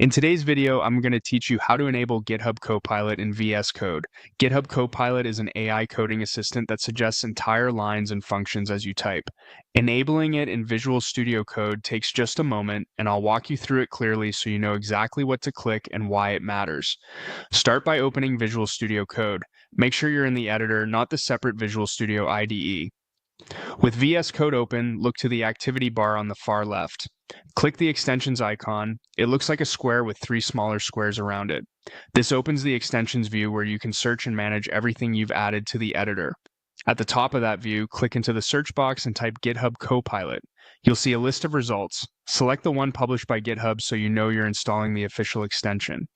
In today's video, I'm going to teach you how to enable Github Copilot in VS Code. Github Copilot is an AI coding assistant that suggests entire lines and functions as you type. Enabling it in Visual Studio Code takes just a moment, and I'll walk you through it clearly so you know exactly what to click and why it matters. Start by opening Visual Studio Code. Make sure you're in the editor, not the separate Visual Studio IDE. With VS Code open, look to the activity bar on the far left. Click the extensions icon. It looks like a square with 3 smaller squares around it. This opens the extensions view where you can search and manage everything you've added to the editor. At the top of that view, click into the search box and type GitHub Copilot. You'll see a list of results. Select the one published by GitHub so you know you're installing the official extension.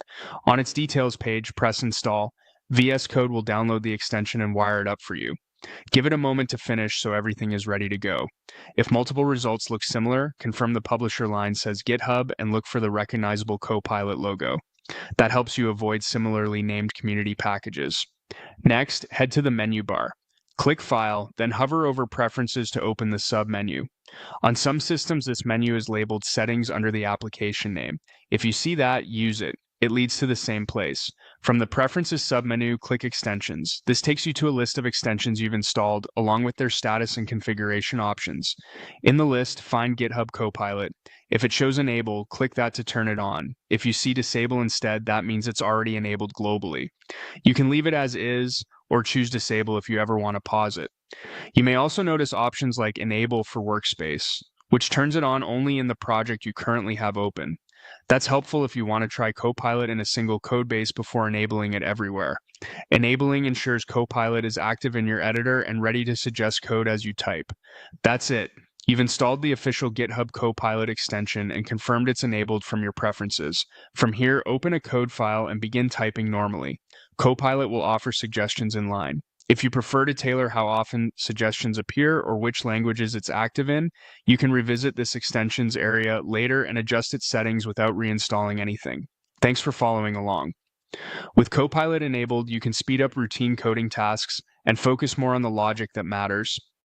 On its details page, press Install. VS Code will download the extension and wire it up for you. Give it a moment to finish so everything is ready to go. If multiple results look similar, confirm the publisher line says GitHub and look for the recognizable Copilot logo. That helps you avoid similarly named community packages. Next, head to the menu bar. Click File, then hover over Preferences to open the sub-menu. On some systems, this menu is labeled Settings under the application name. If you see that, use it. It leads to the same place. From the Preferences submenu, click Extensions. This takes you to a list of extensions you've installed, along with their status and configuration options. In the list, find GitHub Copilot. If it shows Enable, click that to turn it on. If you see Disable instead, that means it's already enabled globally. You can leave it as is, or choose Disable if you ever want to pause it. You may also notice options like Enable for Workspace, which turns it on only in the project you currently have open. That's helpful if you want to try Copilot in a single codebase before enabling it everywhere. Enabling ensures Copilot is active in your editor and ready to suggest code as you type. That's it. You've installed the official GitHub Copilot extension and confirmed it's enabled from your preferences. From here, open a code file and begin typing normally. Copilot will offer suggestions in line. If you prefer to tailor how often suggestions appear or which languages it's active in, you can revisit this extensions area later and adjust its settings without reinstalling anything. Thanks for following along. With Copilot enabled, you can speed up routine coding tasks and focus more on the logic that matters.